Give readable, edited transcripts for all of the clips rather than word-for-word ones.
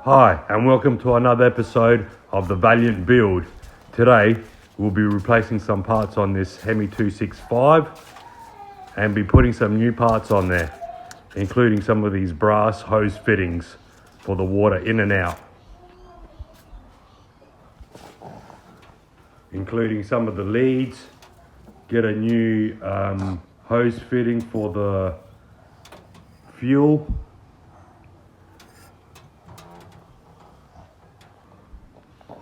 Hi and welcome to another episode of the Valiant build. Today we'll be replacing some parts on this Hemi 265 and be putting some new parts on there, including some of these brass hose fittings for the water in and out, including some of the leads, get a new hose fitting for the fuel,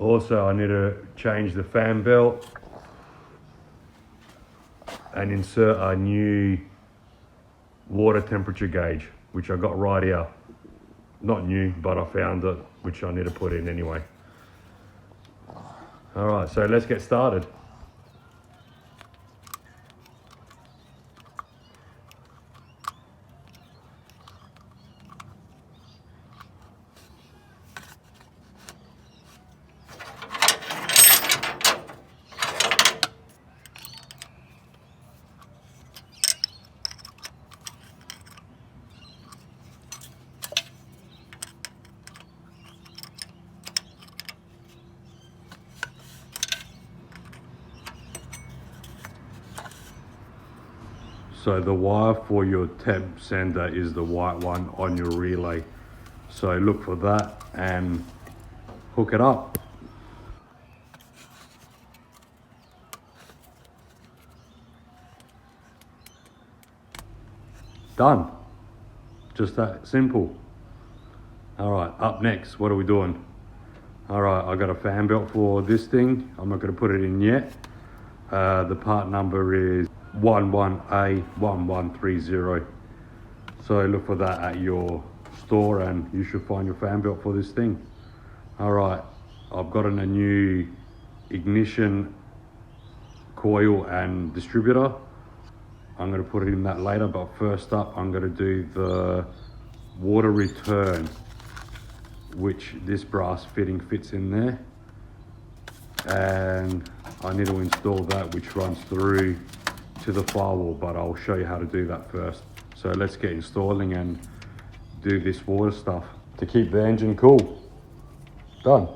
also I need to change the fan belt and insert a new water temperature gauge, which I got right here. Not new, but I found it, which I need to put in anyway. All right, so let's get started. So the wire for your temp sender is the white one on your relay. So look for that and hook it up. Done. Just that simple. All right, up next, what are we doing? All right, I got a fan belt for this thing. I'm not gonna put it in yet. The part number is 11A1130. So look for that at your store and you should find your fan belt for this thing. All right, I've gotten a new ignition coil and distributor. I'm going to put it in that later, but first up I'm going to do the water return, which this brass fitting fits in there, and I need to install that, which runs through to the firewall, but I'll show you how to do that first. So let's get installing and do this water stuff to keep the engine cool. Done.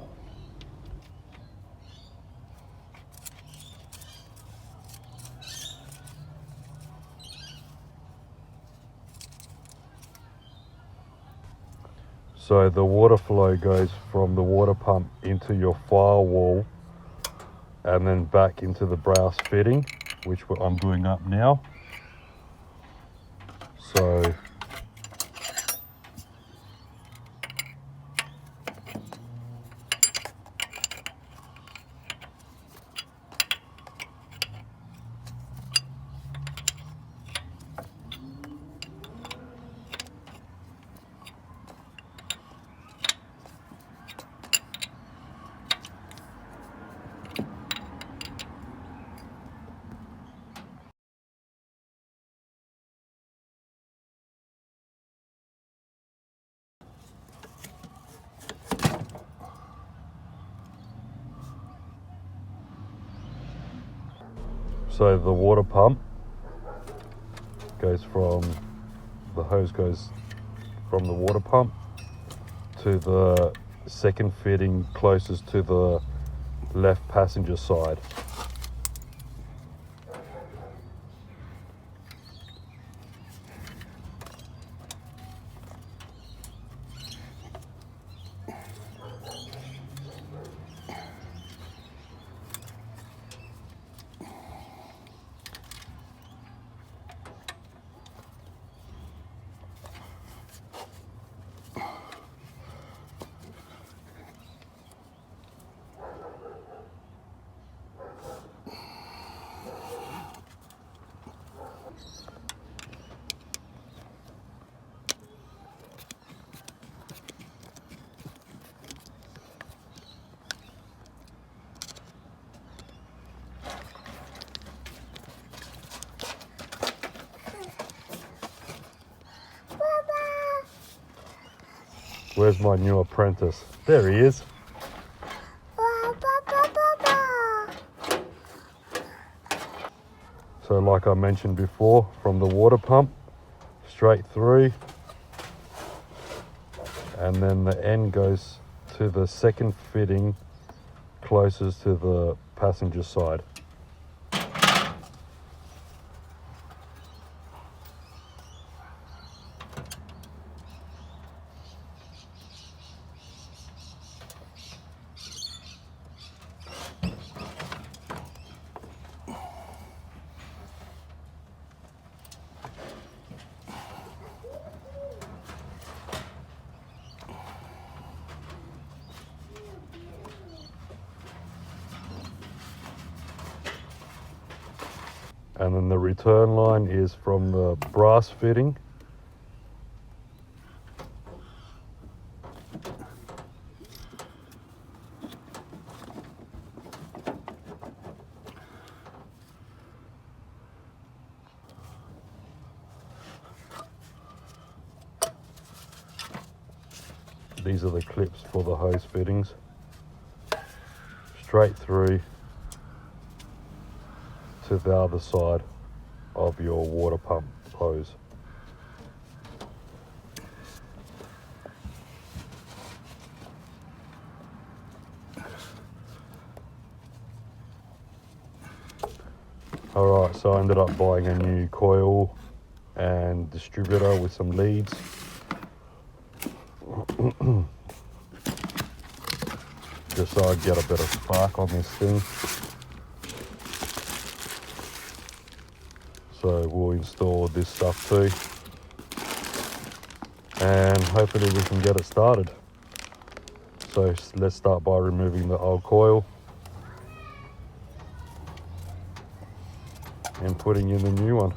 So the water flow goes from the water pump into your firewall and then back into the brass fitting, which I'm doing up now. So the water pump goes from, the hose goes from the water pump to the second fitting closest to the left passenger side. Where's my new apprentice? There he is. So like I mentioned before, from the water pump straight through and then the end goes to the second fitting closest to the passenger side. And then the return line is from the brass fitting these are the clips for the hose fittings, straight through to the other side of your water pump hose. Alright, so I ended up buying a new coil and distributor with some leads. Just so I get a bit of spark on this thing. So we'll install this stuff too, and hopefully we can get it started. So let's start by removing the old coil and putting in the new one.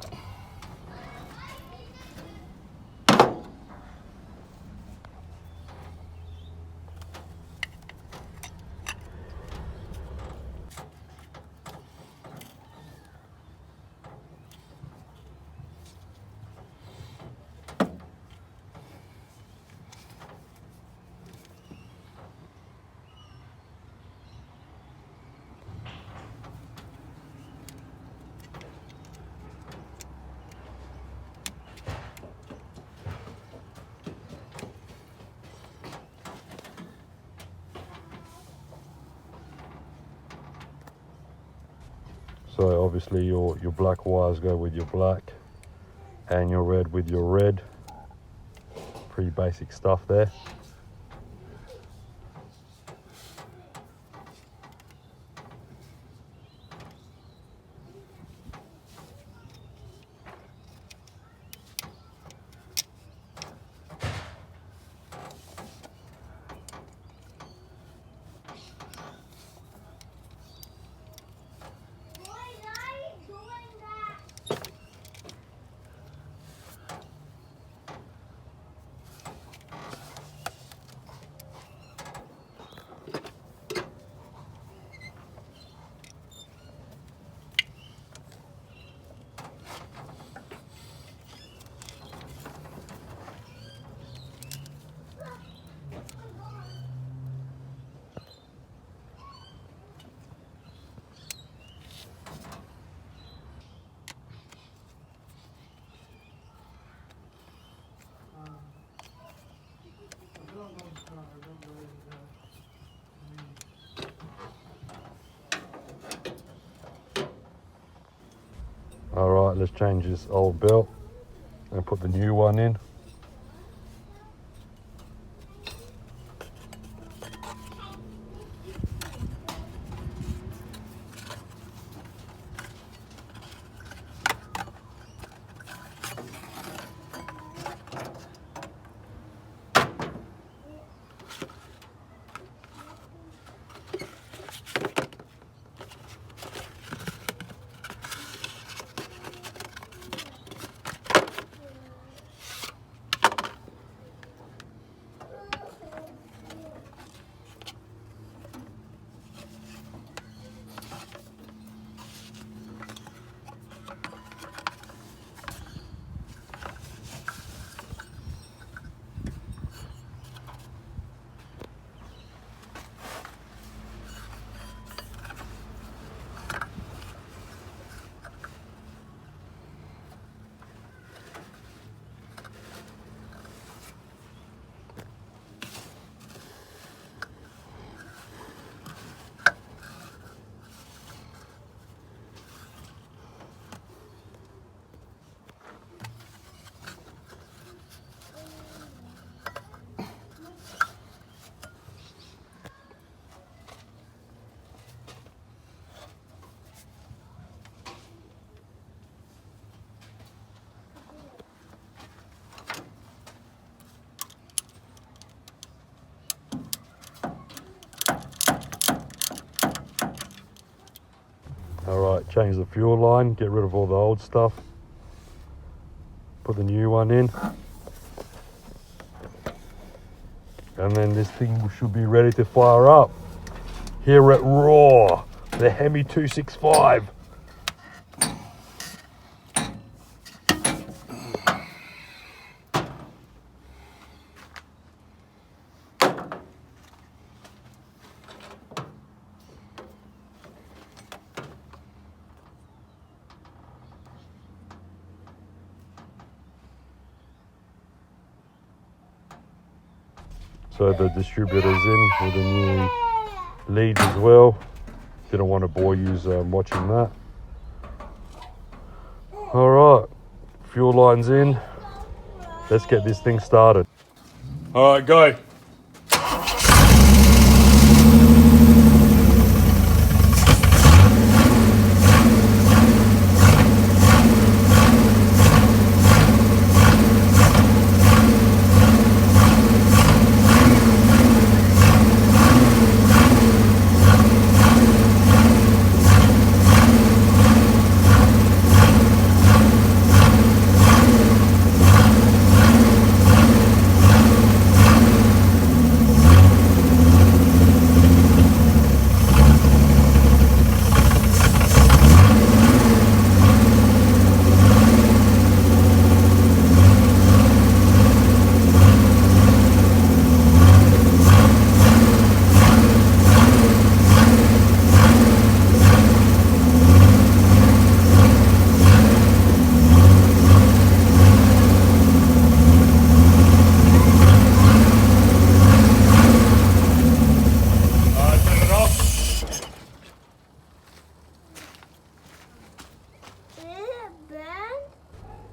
So obviously your black wires go with your black and your red with your red. Pretty basic stuff there. Alright, let's change this old belt and put the new one in. Change the fuel line, get rid of all the old stuff. Put the new one in. And then this thing should be ready to fire up. Here at Raw, the Hemi 265. So the distributor's in with the new leads as well. Didn't want to bore you watching that. All right, fuel line's in. Let's get this thing started. All right, go.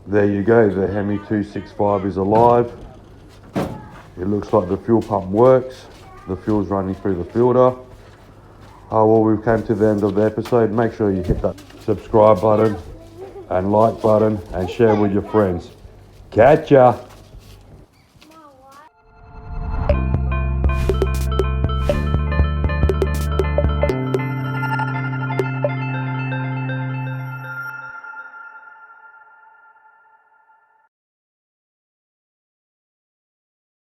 There you go, the Hemi 265 is alive. It looks like the fuel pump works. The fuel's running through the filter. Well, we've come to the end of the episode. Make sure you hit that subscribe button and like button and share with your friends. Catch ya!